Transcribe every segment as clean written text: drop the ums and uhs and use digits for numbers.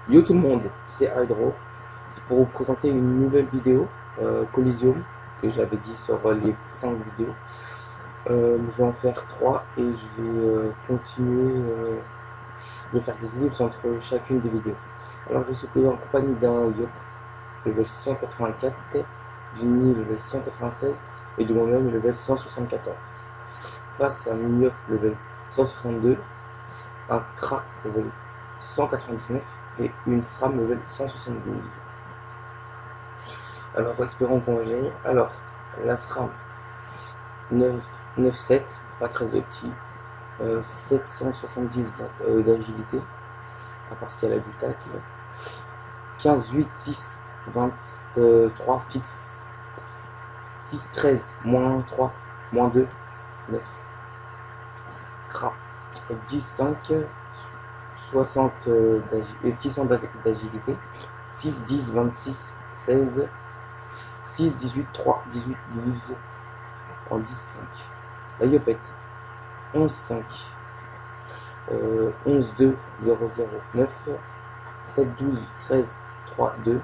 Yo tout le monde, c'est Hydro. C'est pour vous présenter une nouvelle vidéo Coliseum que j'avais dit sur les 5 vidéos. Je vais en faire 3 et je vais continuer. Je vais faire des ellipses entre chacune des vidéos. Alors je suis en compagnie d'un Yop level 184, d'une level 196 et de moi-même level 174. Face à un Yop level 162, un Kra level 199 et une SRAM level 172. Alors espérons qu'on va gagner. Alors la SRAM 9, 9,7, pas très petit, 770 d'agilité, à part si elle a du tacle, 15, 8, 6, 23 fixe, 6, 13, moins 3, moins 2, 9, CRA, 10, 5, 60 et 600 d'agilité, 6, 10, 26, 16, 6, 18, 3, 18, 12, en 10, 5. La Yopette, 11, 5, 11, 2, 0, 0, 9, 7, 12, 13, 3, 2.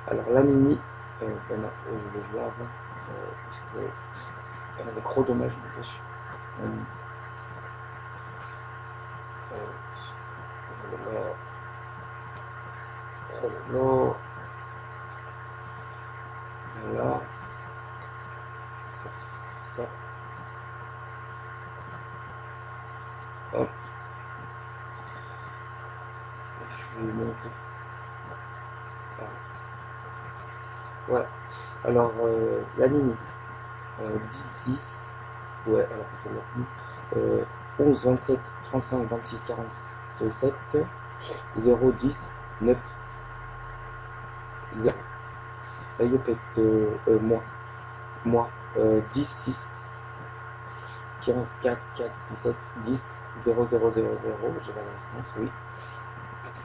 Alors la Nini, ben non, je vais jouer avant, parce que elle avait gros dommage, n'empêche. Oh là là, oh là là, voilà, faire ça, hop, et je vais monter. Ah, voilà. Alors la Nini, 10, 6, ouais, alors je vais mettre 11, 27, 35, 26, 47, 0, 10, 9, 0. La Yopette, moi, 10, 6, 15, 4, 4, 17, 10, 0, 0, 0, 0, j'ai la résistance, oui.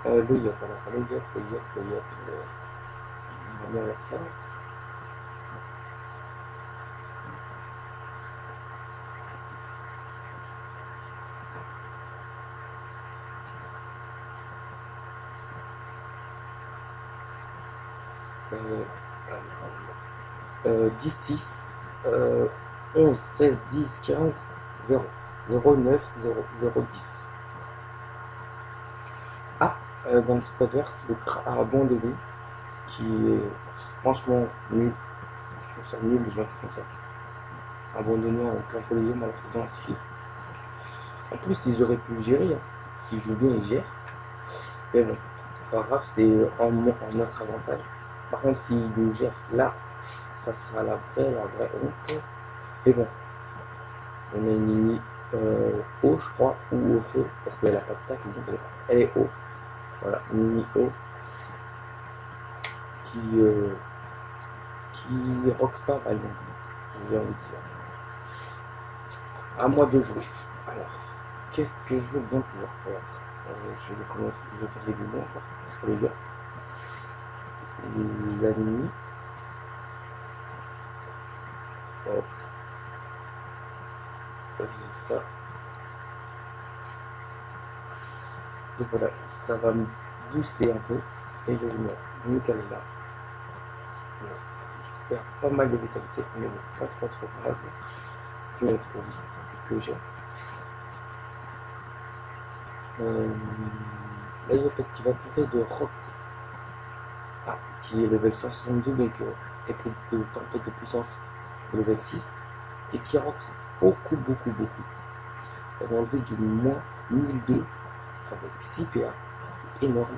Le Yop, alors, le Yop, on va bien voir ça. Euh, 10, 6, 11, 16, 10, 15, 0, 0, 9, 0, 0, 10. Ah, dans le truc adverse, le Kra a abandonné, ce qui est franchement nul. Je trouve ça nul les gens qui font ça. Abandonner en plein collision alors qu'ils ont un skill. En plus, ils auraient pu le gérer. Hein. S'ils jouent bien, ils gèrent. Mais bon, pas grave, c'est en notre avantage. Par contre, s'ils nous gèrent là, ça sera la vraie honte. Mais bon, on a une Nini haut, je crois, ou au feu, parce qu'elle a pas de tacle, donc elle est haut. Voilà, une Nini haut qui, qui rocks pas mal, j'ai envie de dire. À moi de jouer. Alors, qu'est-ce que je veux bien pouvoir faire je vais faire les boulots encore, sur les gars. La Nini. Hop, j'ai ça. Donc voilà, ça va me booster un peu. Et je vais me caler là. Voilà. Je perds pas mal de vitalité, mais bon, pas trop grave. Vu avec la vie que j'ai. Là, il y a peut-être qui va compter de Rox. Ah, qui est level 162, donc épée de tempête de puissance level 6. Et qui rox beaucoup. Elle va enlever du moins 1002 avec 6 PA. C'est énorme.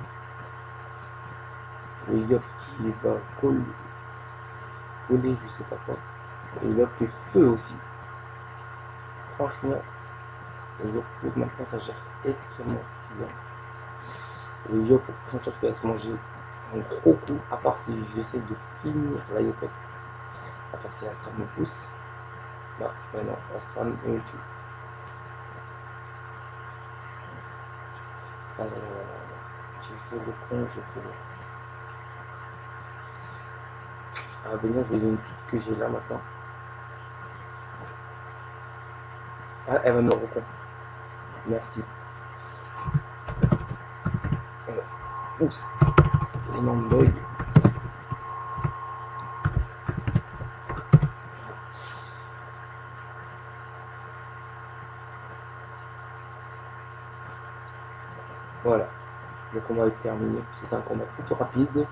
Le Yop qui va coller je sais pas quoi. Le Yop est feu aussi. Franchement, le Yop feu maintenant ça gère extrêmement bien. Le Yop quand on peut se manger un gros coup, à part si j'essaie de finir la Yopette. À part si Asram me pousse. Bah non, Asram me tue. Ah là là là là. J'ai fait le con, j'ai fait le. Ah ben non, je vais donner tout que j'ai là maintenant. Ah, elle va me recon. Merci. Ouf, énorme bug. Voilà, le combat est terminé. C'est un combat plutôt rapide.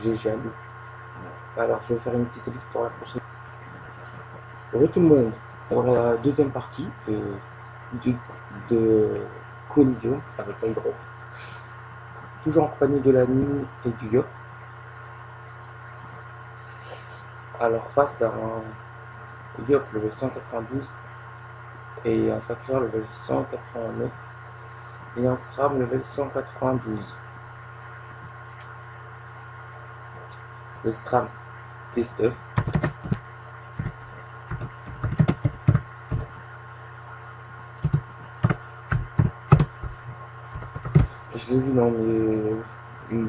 GG. Alors, je vais faire une petite élite pour la prochaine. Bonjour tout le monde, pour la deuxième partie de Collision avec Hydro. Toujours en compagnie de la Nini et du Yop. Alors, face à un Yop level 192 et un Sakura level 189 et un SRAM level 192. Le SRAM T-Stuff. Je l'ai vu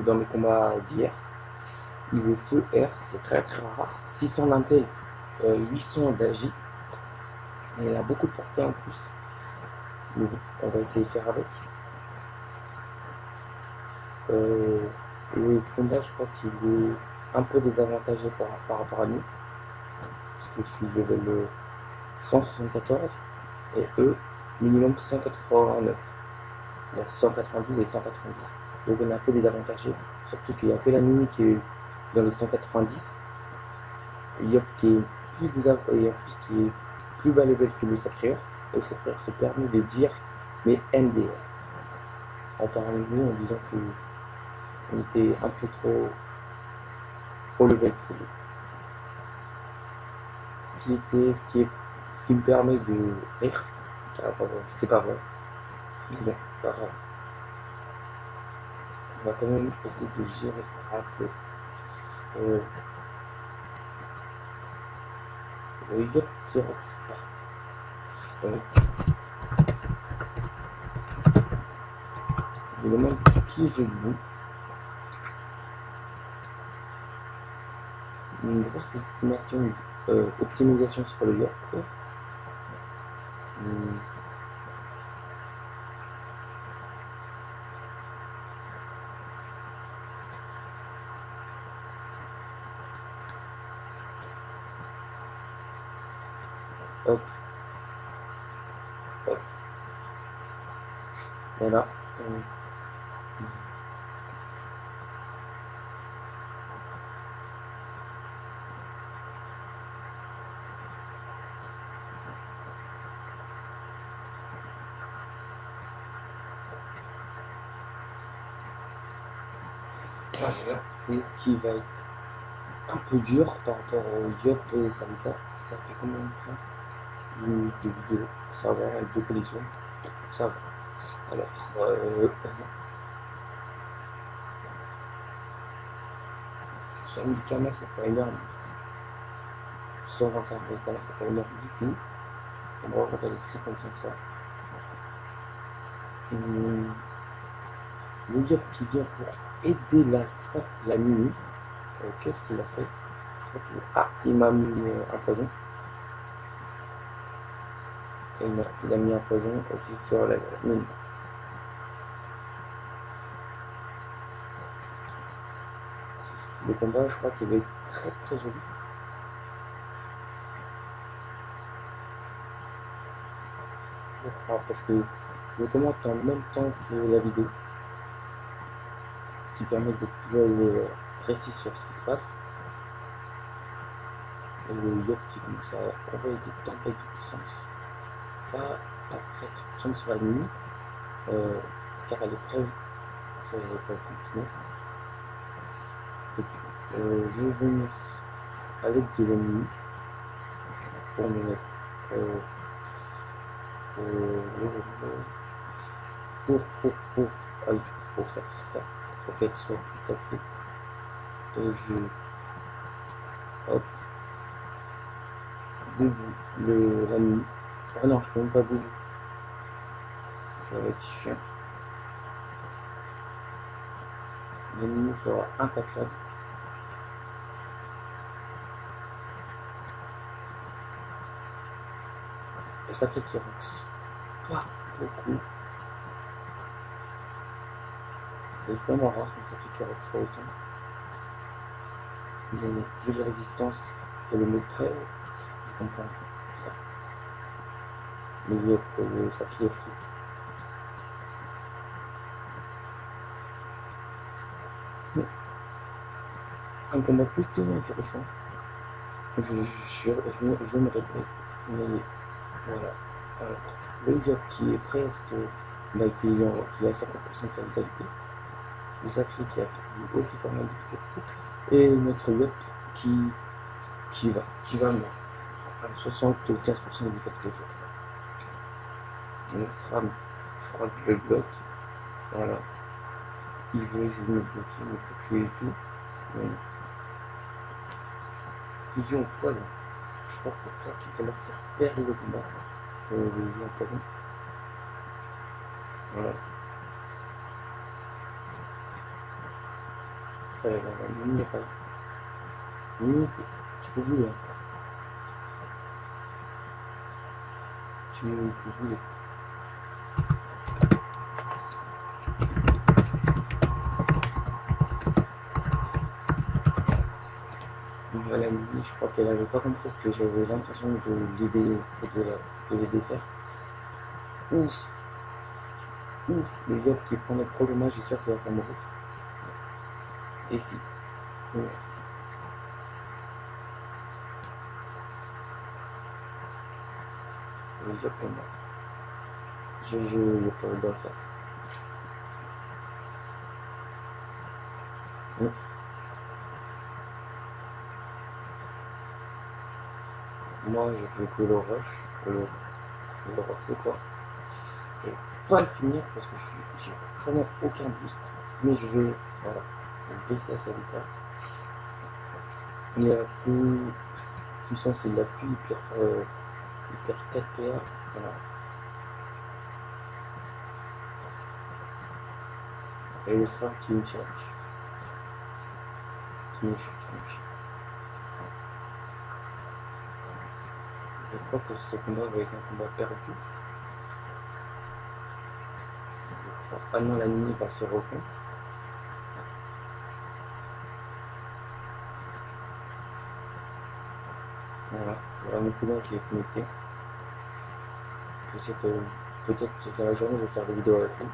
dans mes combats d'hier. Il est feu R, c'est très très rare. 600 d'intel, 800 d'agi. Et il a beaucoup de portée en plus. Mais bon, on va essayer de faire avec. Le combat, je crois qu'il est un peu désavantagé par rapport à nous. Parce que je suis level 174 et eux, minimum 189. Il y a 192 et 192. Donc on est un peu désavantagé. Surtout qu'il n'y a que la mini qui est dans les 190. Yop qui est plus désavantagé, et en plus qui est plus bas level que le Sacreur. Et le Sacreur se permet de dire mais MDR. En parlant de nous en disant que on était un peu trop au level pour lui. Ce qui me permet de rire, car c'est pas vrai. Mais bon, pas grave. On va quand même essayer de gérer un peu. Le Yop qui roxe pas. Je me demande qui j'ai le bout. Une grosse estimation, optimisation sur le Yop. Hop, hop. Voilà. Voilà, c'est ce qui va être un peu dur par rapport au Yop et Samita. Ça fait combien de temps? Une minute de vidéo. Ça va, avec deux collisions. Ça va. Alors, 100 médicaments, c'est pas énorme. 125 médicaments, c'est pas énorme du tout. On va regarder si comme ça. Le Yop qui vient pour aider la mini. Qu'est-ce qu'il a fait? Ah, il m'a mis un poison. Et non, il a mis un poison aussi sur la mine. Le combat, je crois qu'il va être très très joli. Je crois, parce que je commente en même temps que la vidéo. Ce qui permet d'être plus précis sur ce qui se passe. Et le Yop qui commence à envoyer des tempêtes de puissance. Pas très très puissante sur la mini. Car elle est prévue. Ça va pas continuer. Je vais venir avec de l'ennemi pour me mettre pour faire ça, pour qu'elle soit tout à fait. Et je hop debout la nuit. Ah non, je peux même pas debout. Ça va être chiant. L'ennemi sera intaclable. Le sacré Kyrox. Pas beaucoup. C'est vraiment rare un sacrifieur exploitant. Mais vu les résistances et le mot prêt, je comprends ça. Mais le sacrifier. Un combat plutôt intéressant. Je me répète, mais voilà. Alors, le Yop qui est presque, bah, qui a 50% de sa vitalité, le sacré qui a perdu aussi pas mal de vitalité, et notre Yop qui va mort à 75% de vitalité, je crois. Le SRAM, je crois que le bloc, voilà. Il veut essayer de me bloquer, me copier et tout. Mais il joue en poison. Je crois que c'est ça qui va leur faire perdre le combat. Le jeu en poison. Voilà. La ligne n'est pas là. Ligne, tu peux bouger. Tu peux bouger. Voilà, Lily, je crois qu'elle avait pas compris ce que j'avais l'intention de l'aider de l'aider faire. Ouf, ouf, le Yop qui prend notre problème, j'espère qu'il va pas mourir. Et si. Ouais. Le Yop est mort. Il n'y a pas d'en face. Ouais. Moi, je fais que le rush. Le rush, c'est quoi? Je vais pas le finir parce que j'ai vraiment aucun boost. Mais je vais, voilà, baisser à sa vitesse. Il a plus puissance, il appuie, il perd 4 PA. Voilà. Et le sera qui me challenge. Qui me challenge. Je crois que ce combat va être un combat perdu. Je crois. Ah non, la Nini va se reprendre. Voilà. Voilà mon cousin qui est connecté. Peut-être dans la journée, je vais faire des vidéos avec lui.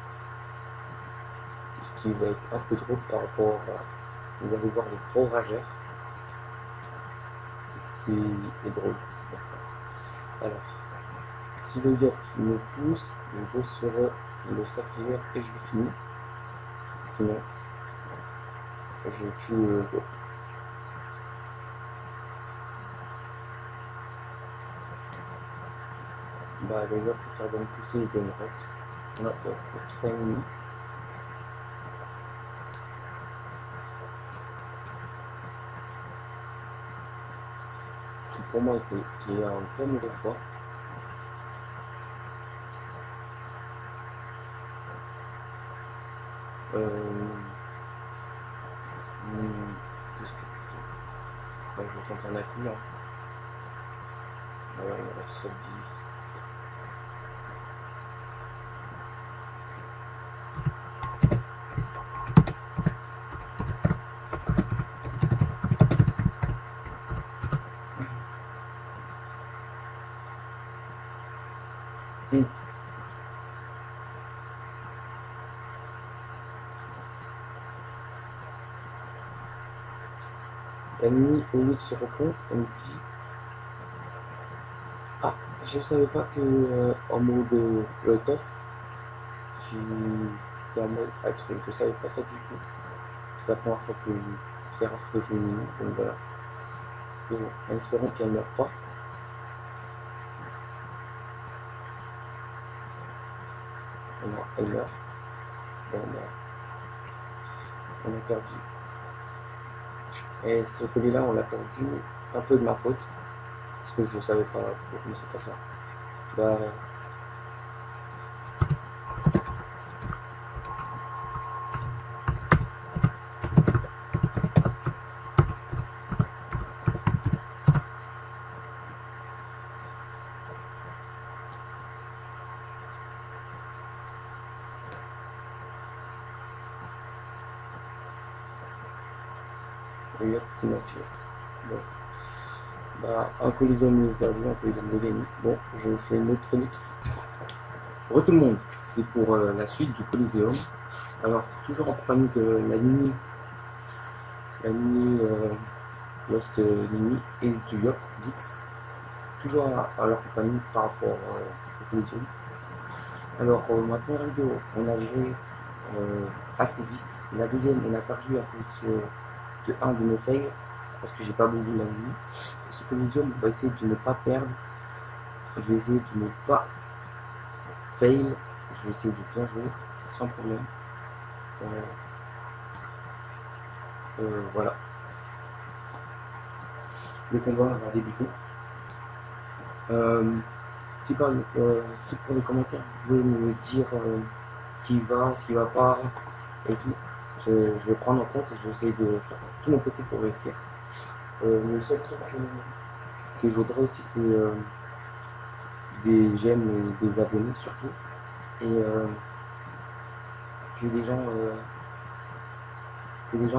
Ce qui va être un peu drôle par rapport à. Vous allez voir les gros rageurs. C'est ce qui est drôle. Alors, si le Yop me pousse, je bosse sur le sacrifieur et je le finis. Sinon, je tue le Yop. Bah, le Yop peut faire donc pousser le Rex. Non, c'est un ennemi. Qui pour moi qui est un très mauvais choix. Qu'est-ce que je fais? Bah, je vais tenter un appui. Hein. Ouais, il reste 7 vies. L'ennemi, au lieu de se répondre, elle me dit ah, je savais pas que en mode Molotov, tu es en mode être. Je savais pas ça du tout. C'est la première fois que c'est rare que je mine, donc voilà. Mais bon, en espérant qu'elle ne meurt pas. Non, elle meurt. Bon, bah, on a perdu. Et ce colis-là, on l'a perdu un peu de ma faute. Parce que je savais pas pourquoi c'est pas ça. Bah, Et la petite nature. Bon. Bah, un Coliseum de perdu, un Coliseum de gagné. Bon, je fais une autre ellipse. Re tout le monde, c'est pour la suite du Coliseum. Alors, toujours en compagnie de la Nini Lost Nini et du Yop Dix. Toujours à leur compagnie par rapport au Coliseum. Alors, ma première vidéo, on a joué assez vite. La deuxième, on a perdu à cause de un de mes fails, parce que j'ai pas beaucoup la nuit. Ce Coliseum, on va essayer de ne pas perdre. Je vais essayer de ne pas fail. Je vais essayer de bien jouer, sans problème. Voilà. Le combat va débuter. Si pour les commentaires, vous pouvez me dire ce qui va pas et tout, je vais prendre en compte et je vais essayer de faire tout mon possible pour réussir. Le seul truc que je voudrais aussi, c'est des j'aime et des abonnés surtout. Et que les gens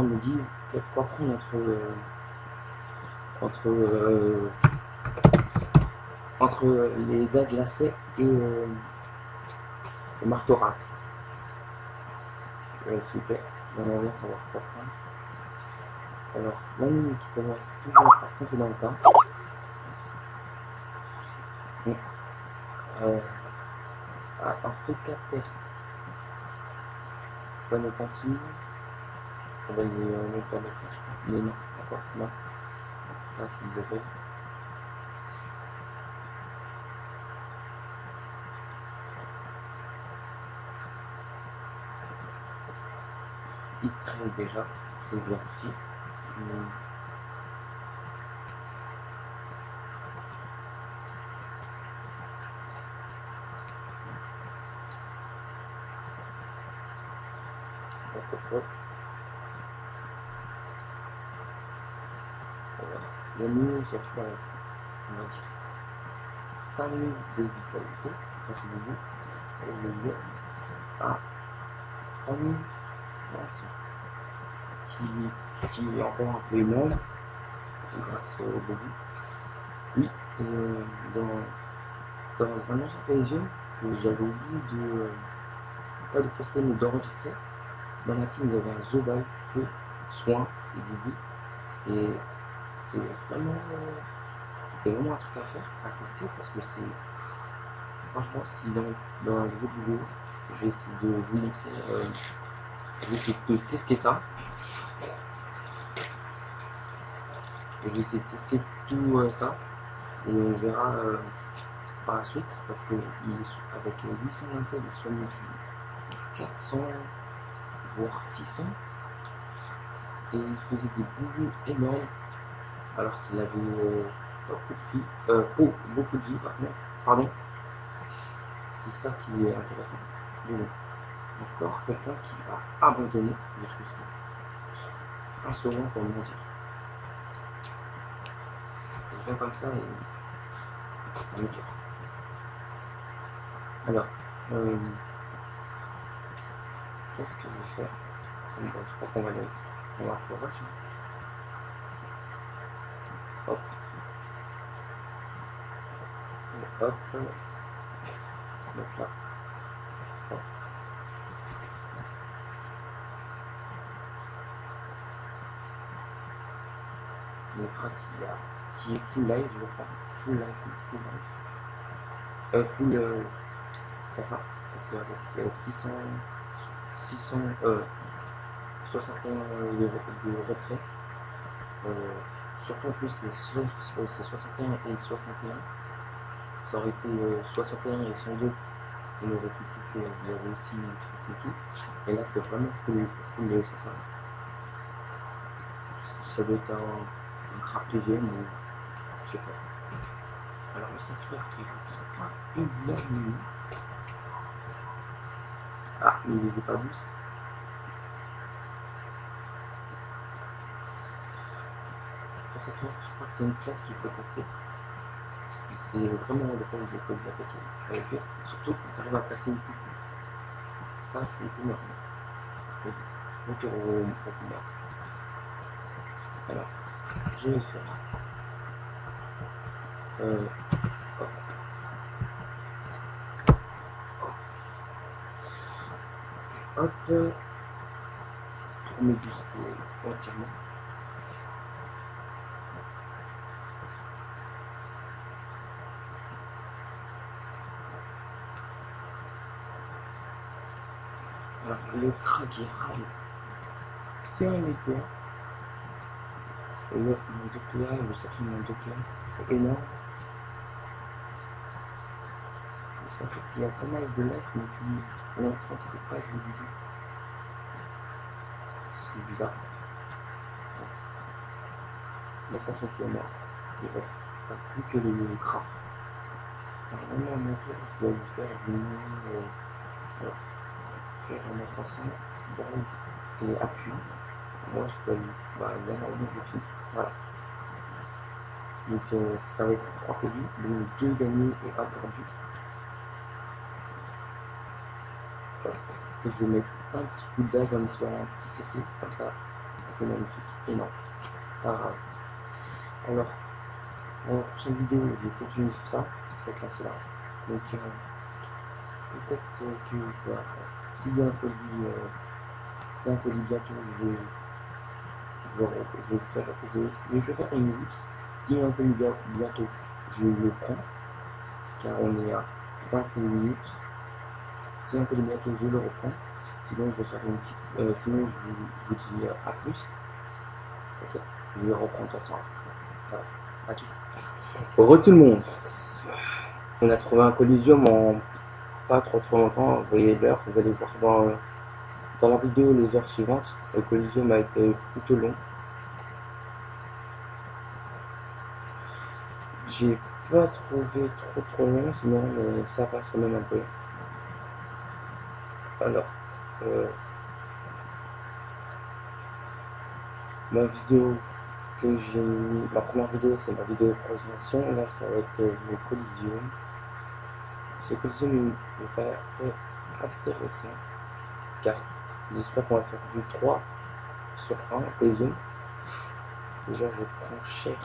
me disent quoi prendre entre les dents glacées et le marteau-rate. S'il vous plaît, j'aimerais bien savoir quoi prendre. Alors, l'ami qui commence toujours à foncer dans le tas. Bon. Un fricateur. Bonne continue. On va y aller dans le cas, je crois. Mais non, encore non. Là, c'est le level. Il traîne déjà, c'est bien petit. Alors, la mine se retrouve avec, on va dire, 5000 de vitalité dans ce moment. Et le lieu à 3500. Qui est encore un peu énorme grâce au début. Oui, et dans un ancien PSG, j'avais oublié pas de poster mais d'enregistrer. Dans la team, il y avait un Zobal, Feu, Soin et Bibi. C'est vraiment, vraiment un truc à faire, à tester parce que franchement, si dans les autres vidéos, je vais essayer de vous montrer, je vais essayer de tester ça. Je vais essayer de tester tout ça et on verra par la suite parce que avec 800 intel, il soigne 400 voire 600 et il faisait des boules énormes alors qu'il avait beaucoup de vie pardon. C'est ça qui est intéressant. Mais bon, encore quelqu'un qui a abandonné, je trouve ça insolent pour me dire. Je viens comme ça et ça me tire. Alors, qu'est-ce que je vais faire? Bon, je crois qu'on va aller. On va faire rush. Hop. Et hop. Donc là. Hop. Le fera qui est full live, je crois. Full live. C'est ça. Parce que avec ces 61 de retrait. Surtout en plus c'est 61 et 61. Ça aurait été 61 et 102. On aurait pu qu'il y avait aussi et tout. Et là c'est vraiment full ça. Ça doit être un crap PVM ou je sais pas. Alors le sacrifice qui sont pas énorme. Ah, mais il n'était pas douce. Le sacrifice, je crois que c'est une classe qu'il faut tester. C'est vraiment le point de dépôt de la surtout quand tu arrives à placer une coupe. Ça, c'est énorme. Retour au combat. Alors, je vais faire. Hop, pour me booster entièrement. Alors, le crack il râle bien les doigts. Et là, mon DPA, le sacré mon DPA, c'est énorme. Ça fait qu'il y a pas mal de life, mais puis on a l'impression que c'est pas joué du tout. C'est bizarre. Le sacré qui est mort. Il reste pas plus que les cras. Alors maintenant à mon tour, je dois lui faire du mini. Alors, faire un mettre ensemble, drive et appui. Moi je peux lui. Bah là normalement je le finis. Voilà. Donc ça va être 3 colis, donc 2 gagnés et 1 perdu. Voilà. Et je vais mettre un petit coup de dash en espérant un petit CC, comme ça, c'est magnifique. Et non, pas grave. Alors, dans la prochaine vidéo, je vais continuer sur ça, sur cette lancée-là. Donc peut-être que voilà, s'il y a un colis bientôt, je vais faire, mais je vais faire une ellipse. S'il y a un colis bientôt, je le prends, car on est à 21 minutes. Si un peu de bientôt, je le reprends. Sinon, je vais faire une petite. Sinon, je vous dis à plus. Ok. Je vais reprendre de toute façon. Voilà. À tout. Heureux tout le monde. On a trouvé un Coliseum en pas trop longtemps. Vous voyez l'heure. Vous allez voir dans la vidéo les heures suivantes. Le Coliseum a été plutôt long. J'ai pas trouvé trop long, sinon mais ça passe quand même un peu. Alors, ma vidéo que j'ai mis, ma première vidéo c'est ma vidéo de présentation, là ça va être mes collisions. Ce collision me paraît intéressant car j'espère qu'on va faire du 3 sur 1 collision. Déjà je prends cher.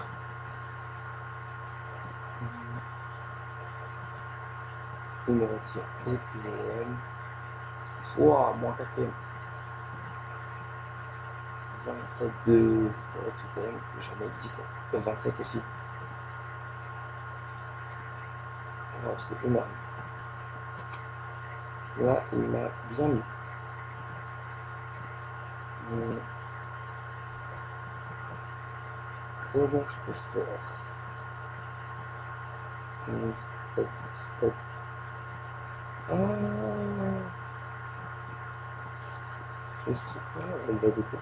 Il me retire des PM. Ouah, moins 4PM. 27 de PM, j'en ai 17. 27 aussi. Alors c'est énorme. Là il m'a bien mis. Comment je peux faire? Step. Ah, c'est super, elle va déco.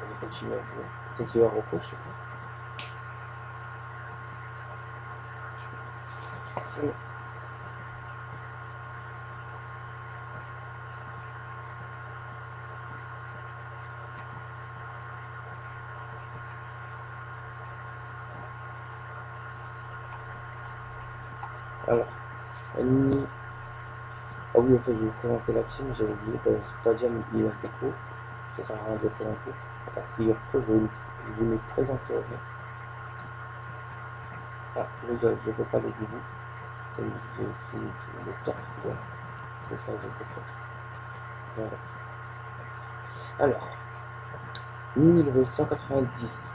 On va continuer à jouer. Peut-être qu'il va repos, je sais pas. Alors, Annie. Ah oui, en fait, je vais vous présenter la team, j'avais oublié, c'est pas dire il a déco. Ça sert à rien de le présenter. Alors, s'il y a pro, je vais me présenter. Ah, les gars, je ne peux pas les début. Donc, je vais essayer de le torpiller. Et ça, je peux faire. Voilà. Alors, Nini level 190,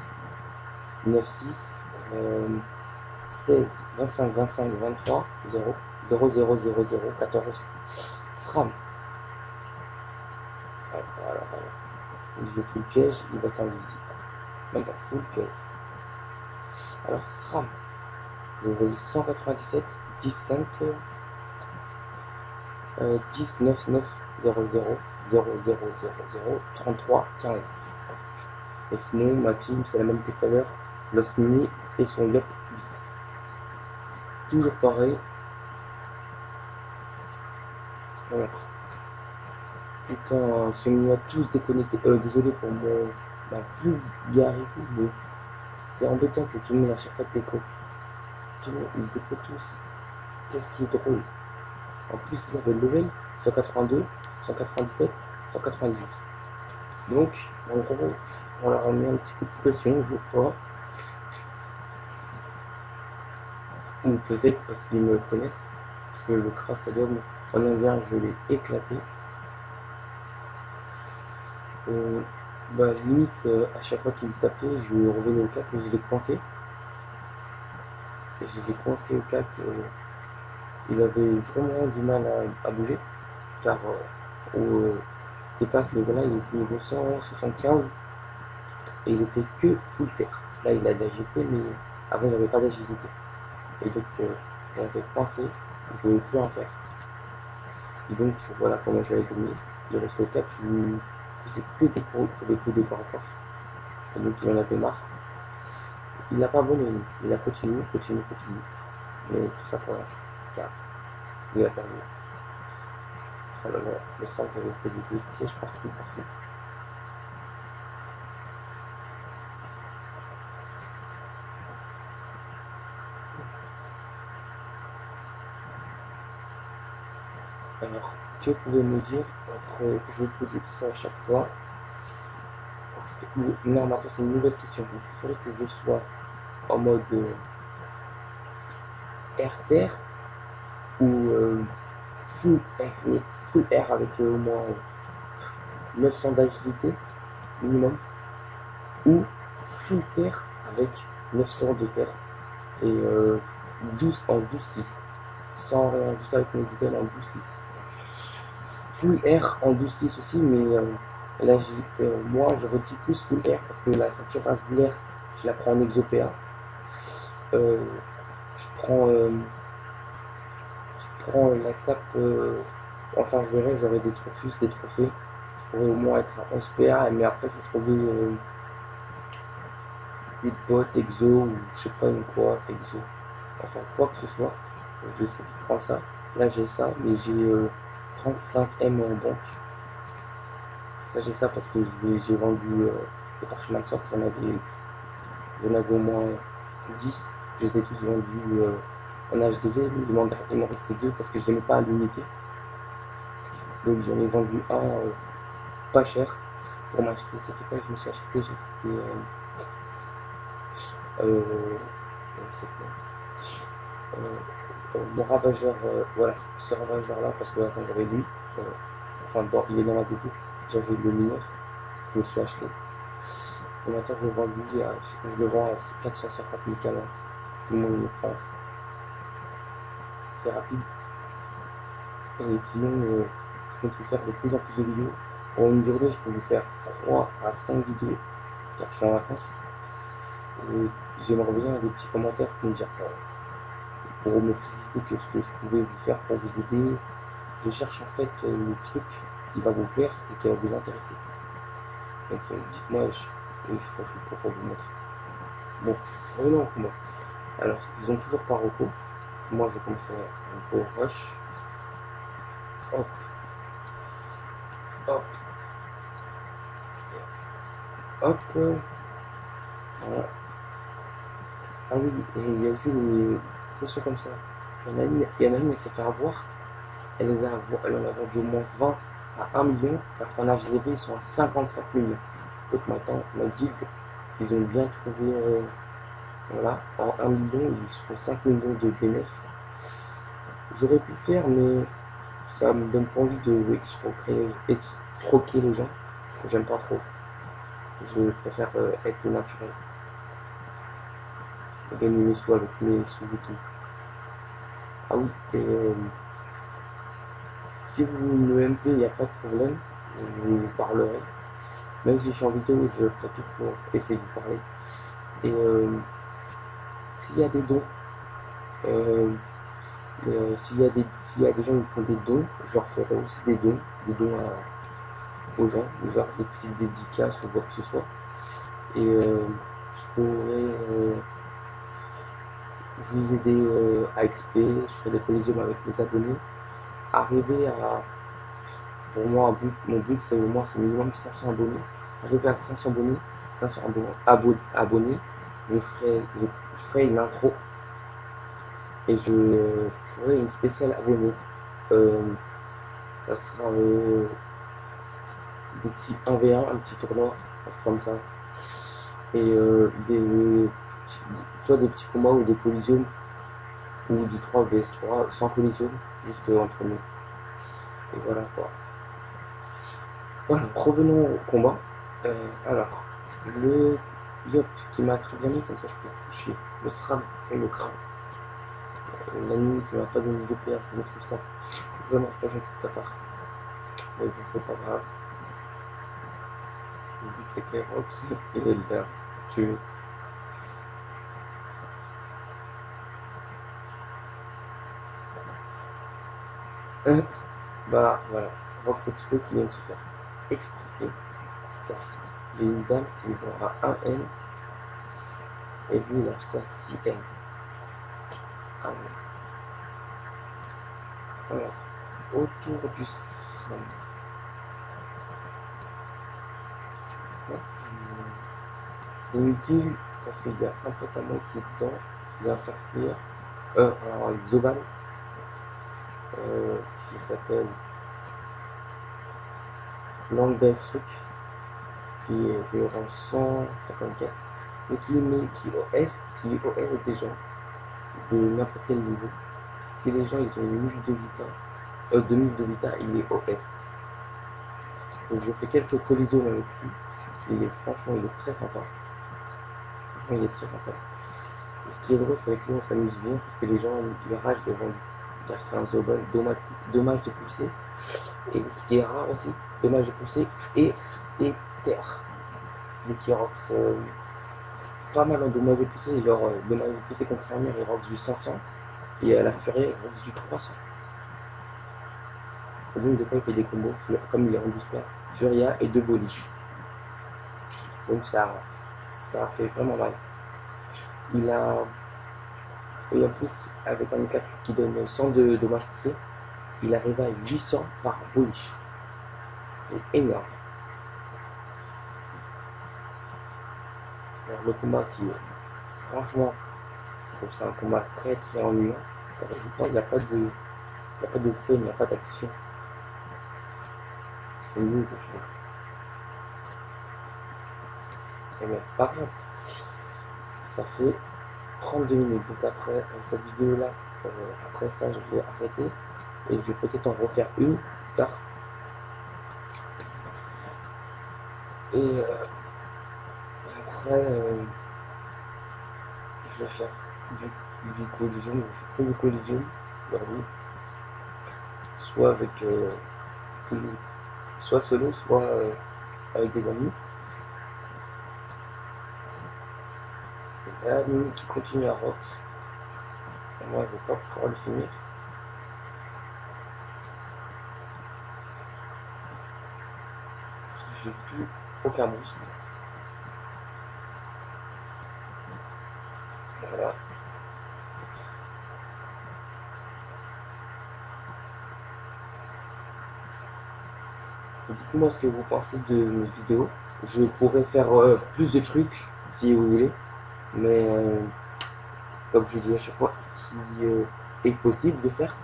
96, 16, 25, 25, 23, 0, 0, 0, 0, 0, 14, SRAM. Alors. Je fais le piège, il va s'invisible. Même pas full piège. Alors, SRAM, level 197, 10, 5, 10, 9, 9, 0, 0, 0, 0, 0, 0, 33, 15. Et sinon, ma team, c'est la même que tout à l'heure. Lost Mini et son Yop Vix. Toujours pareil. Voilà. Putain, ce Mini a tous déconnecté. Désolé pour ma vulgarité, mais c'est embêtant que tout le monde à chaque fois déco. Tout le monde, ils déco tous. Qu'est-ce qui est drôle? En plus, ils avaient le level 182, 197, 190. Donc, en gros, on leur a mis un petit coup de pression, je crois, ou peut-être parce qu'ils me connaissent, parce que le Crassadium en Indien, je l'ai éclaté. Bah, limite, à chaque fois qu'il me tapait, je lui revenais au cap et je l'ai coincé. Et je l'ai coincé au cap, il avait vraiment du mal à bouger, car c'était pas à ce niveau-là, il était niveau 175 et il était que full terre. Là, il a de l'agilité, mais avant, il n'avait pas d'agilité. Et donc, il avait coincé, il ne pouvait plus en faire. Et donc, voilà comment je l'avais gagné. Il reste au cap, je lui faisais que des coups de corps à corps. Et donc, il en avait marre. Il n'a pas abandonné, il a continué, continué, continué. Mais tout ça pour rien, car il a perdu. Oh là là, le SRAM avait fait des pièges partout, partout. Alors, que pouvez me dire entre, je vous pose ça à chaque fois, ou, non, maintenant c'est une nouvelle question. Vous préférez que je sois en mode air-terre ou full air, mais full air avec au moins 900 d'agilité minimum, ou full terre avec 900 de terre et 12 en 12-6, sans rien, juste avec mes étoiles en 12-6. Full air en 12-6 aussi, mais là, moi j'aurais dit plus full air parce que la ceinture vasculaire, je la prends en exopéa. Euh, je prends la cape, enfin je verrai, j'aurai des trophées, des trophées. Je pourrais au moins être à 11 PA, mais après je vais trouver des potes exo ou je sais pas une quoi, exo. Enfin quoi que ce soit, je vais essayer de prendre ça. Là j'ai ça, mais j'ai 35 M en banque. Ça j'ai ça parce que j'ai vendu les parchemins de sorte, j'en avais au moins 10. Je les ai tous vendus en HDV, mais il m'en restait deux parce que je les mets pas à l'unité. Donc j'en ai vendu un pas cher pour m'acheter. C'était quoi? Je me suis acheté, j'ai acheté mon ravageur, voilà, ce ravageur là parce que avant j'avais lui, euh, enfin bon, il est dans ma TT, j'avais le mineur, je me suis acheté. Et maintenant je le vends lui, je le vends à 450 000 canons, tout le monde me prend, c'est rapide. Et sinon, je compte vous faire de plus en plus de vidéos. En une journée, je peux vous faire 3 à 5 vidéos, car je suis en vacances. Et j'aimerais bien des petits commentaires pour me dire, pour me préciser que ce que je pouvais vous faire pour vous aider. Je cherche en fait le truc qui va vous plaire et qui va vous intéresser. Donc dites-moi, je ferai tout pour vous montrer. Bon, revenons au combat. Alors, ils ont toujours pas repos. Moi, je vais commencer un peu rush. Hop, hop, hop. Voilà. Ah oui, et il y a aussi des questions comme ça. Il y en a une, elle s'est fait avoir. Elle en a vendu au moins 20 à 1 million, alors qu'en HDV, ils sont à 55 millions. Donc maintenant, ma guilde, ils ont bien trouvé, voilà, en 1 million, ils se font 5 millions de bénéfices. J'aurais pu faire, mais ça me donne pas envie de escroquer les gens. J'aime pas trop. Je préfère être naturel. Gagner mes sous avec mes sous et tout. Ah oui, et si vous me MP, il n'y a pas de problème, je vous parlerai. Même si je suis en vidéo, je ferai tout pour essayer de vous parler. Et s'il y a des dons, euh, s'il y a des gens qui me font des dons, je leur ferai aussi des dons aux gens, genre des petites dédicaces ou quoi que ce soit. Et je pourrais vous aider à XP, je ferai des collisions avec mes abonnés. Arriver à, pour moi, mon but c'est au moins c'est minimum 500 abonnés. Arriver à 500 abonnés, 500 abonnés, je ferai une intro et je ferai une spéciale abonnée. Ça sera des petits 1v1, un petit tournoi, comme ça. Et soit des petits combats ou des collisions, ou du 3 vs 3 sans collision, juste entre nous. Et voilà quoi. Voilà, revenons au combat. Alors, le Yop qui m'a très bien mis, comme ça je peux toucher le SRAM et le crâne. L'ennemi qui m'a pas donné de PR, je trouve ça vraiment pas gentil de sa part. Mais bon, c'est pas grave. Le but c'est qu'Aerox, il est là, tué. Bah voilà, Rox explique qu'il vient de se faire expliquer, car il y a une dame qui lui vendra 1 M et lui il a acheté à 6 M. Ah ouais. Alors, autour du SRAM. C'est une ville parce qu'il y a un pote à moi qui est dedans, c'est un sacrifieur, alors avec Zoban, qui s'appelle Langdaisuk, qui est au rang 154, mais qui OS des gens de n'importe quel niveau. Si les gens ils ont 1000 de vita, 2000 de vita, il est OS. Donc je fais quelques collisions avec lui. Franchement, il est très sympa. Franchement, il est très sympa. Et ce qui est drôle, c'est avec lui, on s'amuse bien parce que les gens ils ragent devant lui. Car c'est un Zobel, dommage de pousser. Et ce qui est rare aussi, dommage de pousser et des terres. Le qui rox pas mal en dommage de pousser. Et genre, dommage de pousser contre un mur, il rox du 500. Et à la furie, il rox du 300. Et donc, des fois, il fait des combos, comme il est en 12 paires, Furia et 2 Bolish. Donc, ça fait vraiment mal. Il a. Et en plus, avec un E4 qui donne 100 de dommages poussés, il arrive à 800 par Bolish. C'est énorme. Alors, le combat qui est. Franchement, je trouve ça un combat très très ennuyant. Ça ne joue pas, il n'y a pas de. Il n'y a pas de fun, il n'y a pas d'action. C'est nul, je trouve. Et bon, pas grave. Ça fait 32 minutes. Donc après cette vidéo là, après ça je vais arrêter et je vais peut-être en refaire une tard. Et après je vais faire du collision, je vais faire que du collision aujourd'hui, soit avec soit solo, soit avec des amis. Et là, Mini qui continue à rock. Et moi je vais pas pouvoir le finir. J'ai plus aucun boost. Voilà. Dites-moi ce que vous pensez de mes vidéos. Je pourrais faire plus de trucs si vous voulez. Mais comme je dis à chaque fois, ce qui est possible de faire.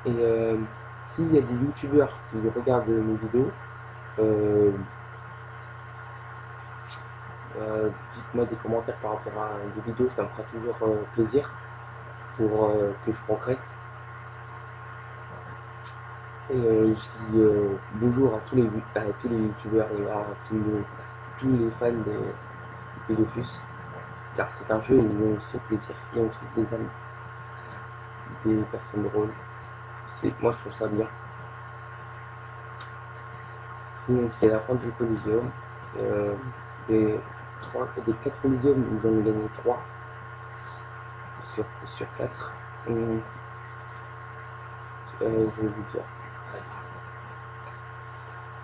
Et s'il y a des youtubeurs qui regardent mes vidéos, euh, dites-moi des commentaires par rapport à des vidéos, ça me fera toujours plaisir pour que je progresse. Et je dis bonjour à tous les youtubeurs et à tous les fans de Dofus, car c'est un jeu où on se fait plaisir et on trouve des amis, des personnes drôles. Moi je trouve ça bien. Sinon c'est la fin du Coliseum. Des 4 Coliseum, ils en ont gagné 3 sur 4. Je vais vous dire.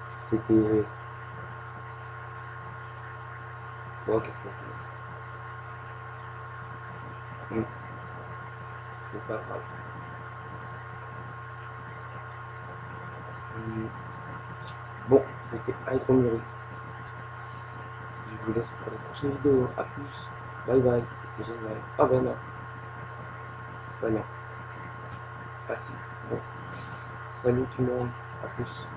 C'était. Bon, qu'est-ce qu'on fait? C'est pas grave. Bon, c'était Hydromuri. Je vous laisse pour la prochaine vidéo. A plus. Bye bye. C'était génial. Ah ben non. Ben non. Ah si. Bon. Salut tout le monde. A plus.